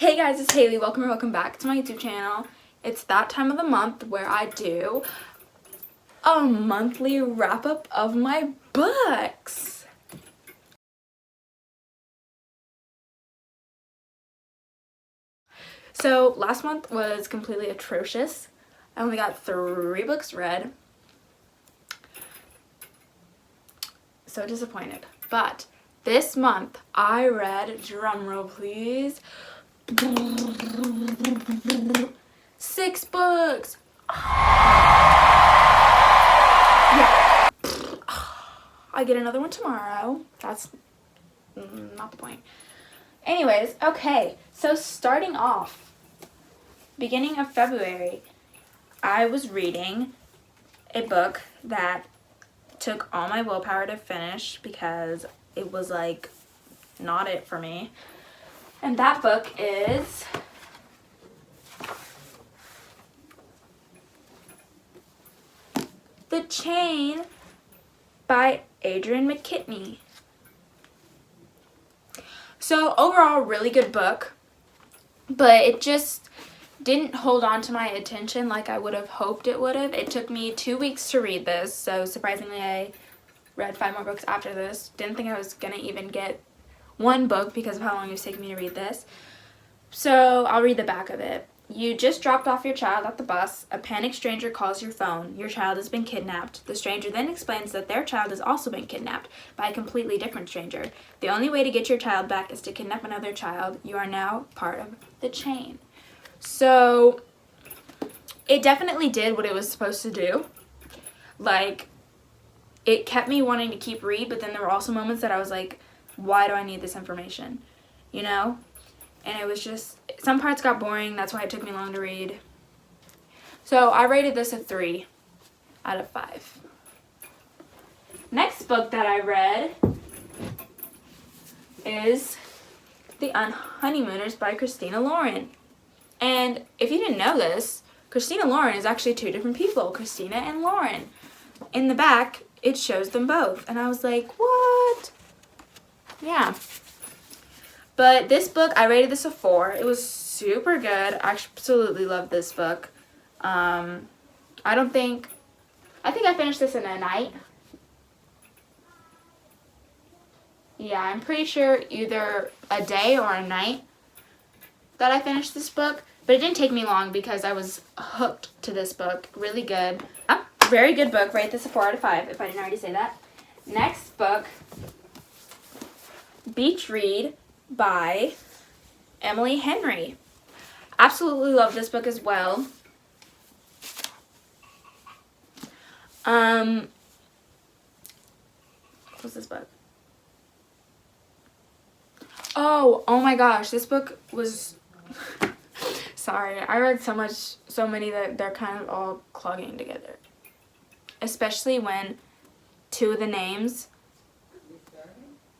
Hey guys, it's Haley. Welcome or welcome back to my YouTube channel. It's that time of the month where I do a monthly wrap-up of my books. So last month was completely atrocious. I only got 3 books read. So disappointed. But this month I read, drumroll please, 6 books. Yeah. I get another one tomorrow. That's not the point. Anyways, okay. So starting off, beginning of February, I was reading a book that took all my willpower to finish because it was like not it for me. And that book is The Chain by Adrian McKinty. So overall, really good book, but it just didn't hold on to my attention like I would have hoped it would have. It took me 2 weeks to read this, so surprisingly I read 5 more books after this. Didn't think I was going to even get 1 book because of how long it was taking me to read this. So I'll read the back of it. You just dropped off your child at the bus. A panicked stranger calls your phone. Your child has been kidnapped. The stranger then explains that their child has also been kidnapped by a completely different stranger. The only way to get your child back is to kidnap another child. You are now part of the chain. So it definitely did what it was supposed to do. Like, it kept me wanting to keep read, but then there were also moments that I was like, why do I need this information? You know? And it was just, some parts got boring. That's why it took me long to read. So I rated this a 3 out of 5. Next book that I read is The Unhoneymooners by Christina Lauren. And if you didn't know this, Christina Lauren is actually 2 different people, Christina and Lauren. In the back, it shows them both. And I was like, what? Yeah. But this book, I rated this a 4. It was super good. I absolutely loved this book. I think I finished this in a night. Yeah, I'm pretty sure either a day or a night that I finished this book. But it didn't take me long because I was hooked to this book. Really good. Very good book. Rate this a 4 out of 5 if I didn't already say that. Next book, Beach Read by Emily Henry. Absolutely love this book as well. What's this book? Oh my gosh, this book was sorry, I read so many that they're kind of all clogging together. Especially when 2 of the names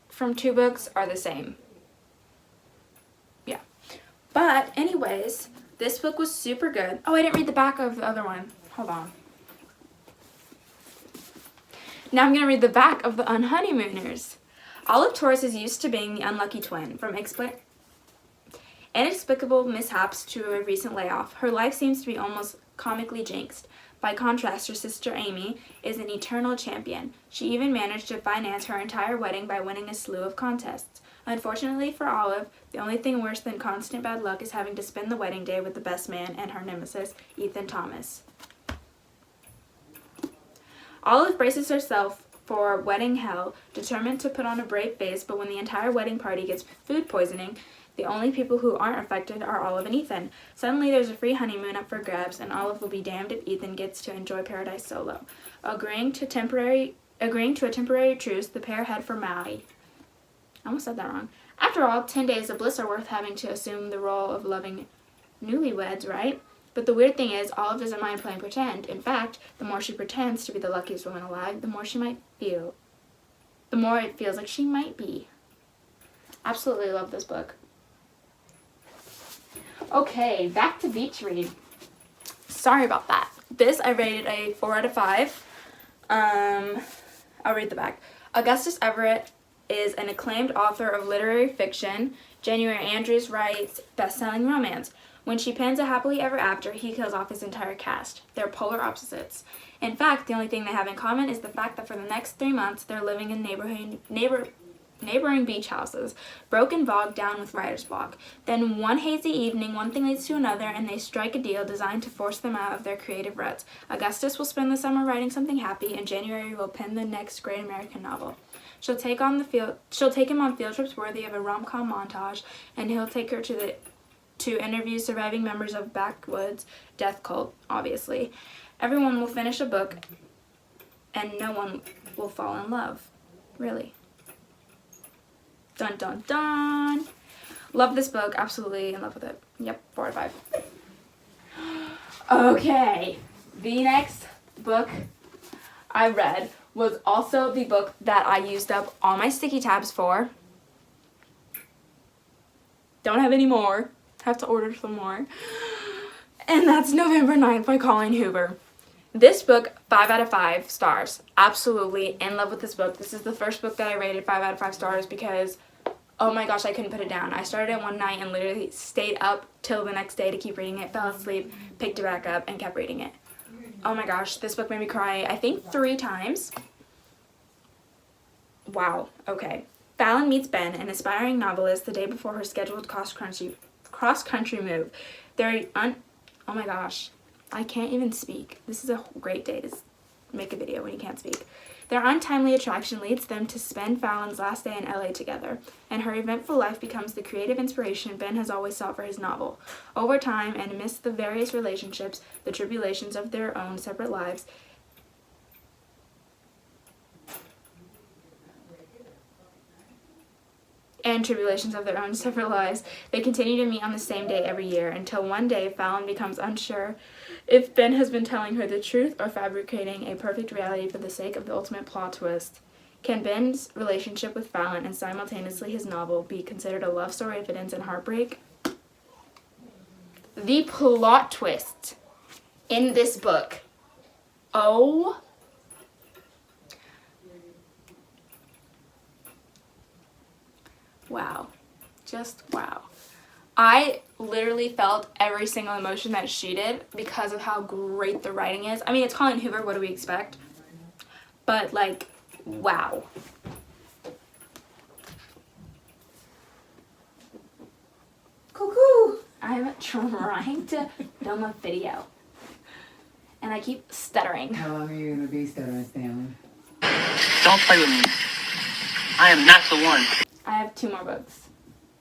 from 2 books are the same. Yeah. But anyways, this book was super good. Oh, I didn't read the back of the other one. Hold on. Now I'm going to read the back of The Unhoneymooners. Olive Torres is used to being the unlucky twin. From inexplicable mishaps to a recent layoff, her life seems to be almost comically jinxed. By contrast, her sister Amy is an eternal champion. She even managed to finance her entire wedding by winning a slew of contests. Unfortunately for Olive, the only thing worse than constant bad luck is having to spend the wedding day with the best man and her nemesis, Ethan Thomas. Olive braces herself for wedding hell, determined to put on a brave face, but when the entire wedding party gets food poisoning, the only people who aren't affected are Olive and Ethan. Suddenly there's a free honeymoon up for grabs, and Olive will be damned if Ethan gets to enjoy paradise solo. Agreeing to a temporary truce, the pair head for Maui. I almost said that wrong. After all, 10 days of bliss are worth having to assume the role of loving newlyweds, right? But the weird thing is, Olive doesn't mind playing pretend. In fact, the more she pretends to be the luckiest woman alive, the more it feels like she might be. Absolutely love this book. Okay, back to Beach Read. Sorry about that. This I rated a 4 out of 5. I'll read the back. Augustus Everett is an acclaimed author of literary fiction. January Andrews writes best-selling romance. When she pens a happily ever after, he kills off his entire cast. They're polar opposites. In fact, the only thing they have in common is the fact that for the next 3 months, they're living in neighboring beach houses, broken, bogged down with writer's block. Then one hazy evening, one thing leads to another, and they strike a deal designed to force them out of their creative ruts. Augustus will spend the summer writing something happy, and January will pen the next great American novel. She'll take him on field trips worthy of a rom-com montage, and he'll take her to interview surviving members of backwoods death cult, obviously. Everyone will finish a book, and no one will fall in love. Really. Dun dun dun. Love this book. Absolutely in love with it. Yep, 4 out of 5. Okay. The next book I read was also the book that I used up all my sticky tabs for. Don't have any more. Have to order some more. And that's November 9th by Colleen Hoover. This book, 5 out of 5 stars. Absolutely in love with this book. This is the first book that I rated 5 out of 5 stars because, oh my gosh, I couldn't put it down. I started it one night and literally stayed up till the next day to keep reading it, fell asleep, picked it back up, and kept reading it. Oh my gosh, this book made me cry, I think 3 times. Wow, okay. Fallon meets Ben, an aspiring novelist, the day before her scheduled cross-country move. Oh my gosh, I can't even speak. This is a great day to make a video when you can't speak. Their untimely attraction leads them to spend Fallon's last day in LA together, and her eventful life becomes the creative inspiration Ben has always sought for his novel. Over time, and amidst the various relationships, the tribulations of their own separate lives, they continue to meet on the same day every year, until one day Fallon becomes unsure if Ben has been telling her the truth or fabricating a perfect reality for the sake of the ultimate plot twist. Can Ben's relationship with Fallon and simultaneously his novel be considered a love story if it ends in heartbreak? The plot twist in this book. Oh. Wow. Just wow. I literally felt every single emotion that she did because of how great the writing is. I mean, it's Colleen Hoover, what do we expect? But, like, wow. Cuckoo! I'm trying to film a video. And I keep stuttering. How long are you going to be stuttering, Stanley? Don't play with me. I am not the one. I have 2 more books.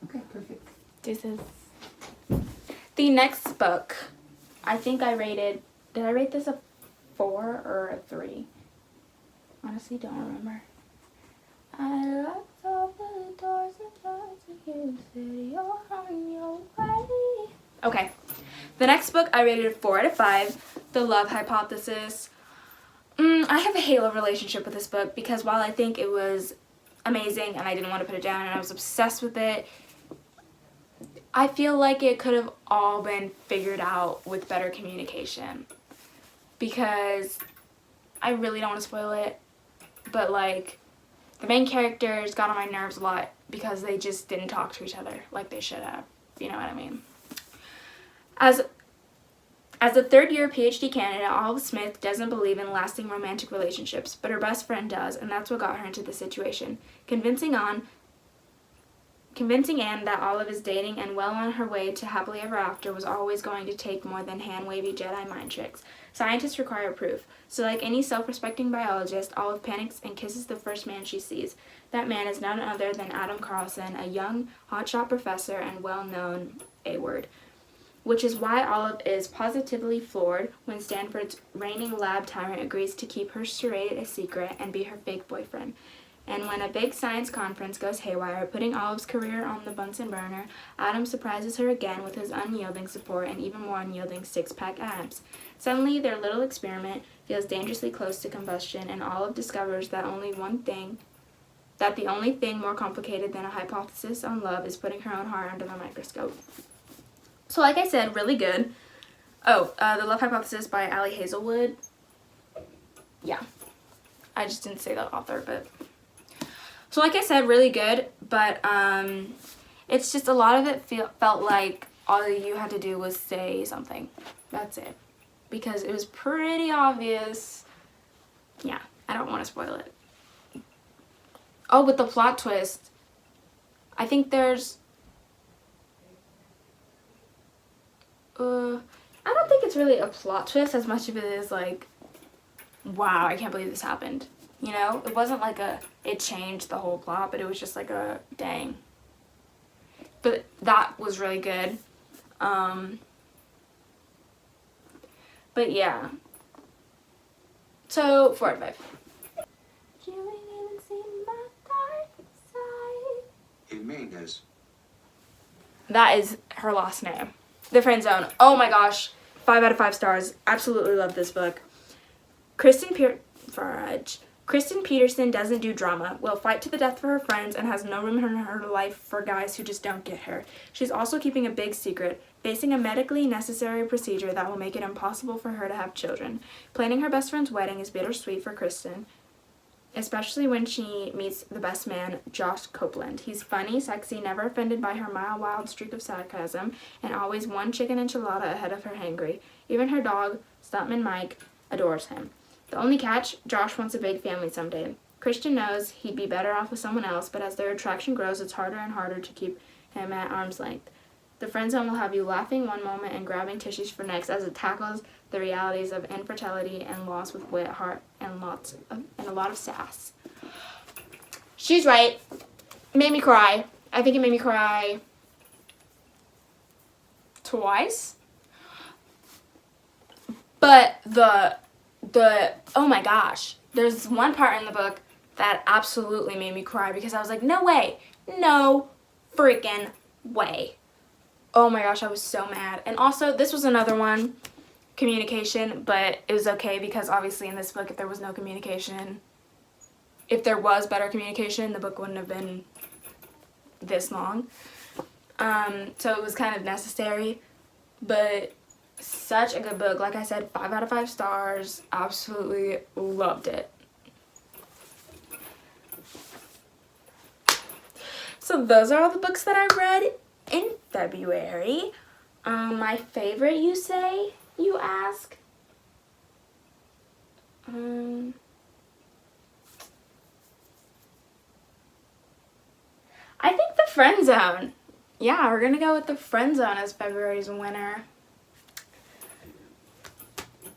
Okay, perfect. Deuces. The next book, I think I rated, did I rate this a 4 or a 3? Honestly, don't remember. I locked all the doors and tried to you said you're on your way. Okay. The next book I rated a 4 out of 5, The Love Hypothesis. I have a halo relationship with this book because while I think it was amazing and I didn't want to put it down and I was obsessed with it, I feel like it could have all been figured out with better communication, because I really don't want to spoil it, but like the main characters got on my nerves a lot because they just didn't talk to each other like they should have, you know what I mean. As a third-year PhD candidate, Olive Smith doesn't believe in lasting romantic relationships, but her best friend does, and that's what got her into the situation. Convincing Anne that Olive is dating and well on her way to happily ever after was always going to take more than hand-wavy Jedi mind tricks. Scientists require proof, so like any self-respecting biologist, Olive panics and kisses the first man she sees. That man is none other than Adam Carlson, a young hotshot professor and well-known A-word. Which is why Olive is positively floored when Stanford's reigning lab tyrant agrees to keep her charade a secret and be her fake boyfriend. And when a big science conference goes haywire, putting Olive's career on the Bunsen burner, Adam surprises her again with his unyielding support and even more unyielding six-pack abs. Suddenly, their little experiment feels dangerously close to combustion, and Olive discovers that the only thing more complicated than a hypothesis on love is putting her own heart under the microscope. So like I said, really good. Oh, The Love Hypothesis by Hazelwood. Yeah. I just didn't say the author, but So like I said, really good, but it's just a lot of it felt like all you had to do was say something. That's it. Because it was pretty obvious. Yeah, I don't want to spoil it. Oh, with the plot twist, I think there's... I don't think it's really a plot twist as much of it is like, wow, I can't believe this happened. You know, it wasn't like it changed the whole plot, but it was just like a, dang. But that was really good. But yeah. So, 4 out of 5. You ain't even seen my dark side. Jimenez. That is her last name. The Friend Zone. Oh my gosh. 5 out of 5 stars. Absolutely love this book. Kristen Peterson doesn't do drama, will fight to the death for her friends, and has no room in her life for guys who just don't get her. She's also keeping a big secret, facing a medically necessary procedure that will make it impossible for her to have children. Planning her best friend's wedding is bittersweet for Kristen, especially when she meets the best man, Josh Copeland. He's funny, sexy, never offended by her mild streak of sarcasm, and always one chicken enchilada ahead of her hangry. Even her dog, Stuntman Mike, adores him. The only catch, Josh wants a big family someday. Christian knows he'd be better off with someone else, but as their attraction grows, it's harder and harder to keep him at arm's length. The Friend Zone will have you laughing one moment and grabbing tissues for next as it tackles the realities of infertility and loss with wit, heart, and a lot of sass. She's right. Made me cry. I think it made me cry twice. But oh my gosh, there's one part in the book that absolutely made me cry because I was like, no way, no freaking way. Oh my gosh, I was so mad. And also, this was another one, communication, but it was okay because obviously in this book, if there was no communication, if there was better communication, the book wouldn't have been this long. So it was kind of necessary, but such a good book. Like I said, 5 out of 5 stars. Absolutely loved it. So those are all the books that I read in February. My favorite, you say, you ask? I think The Friend Zone. Yeah, we're gonna go with The Friend Zone as February's winner.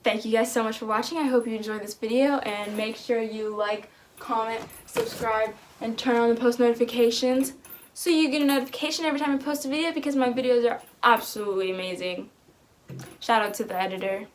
Thank you guys so much for watching. I hope you enjoyed this video, and make sure you like, comment, subscribe, and turn on the post notifications so you get a notification every time I post a video because my videos are absolutely amazing. Shout out to the editor.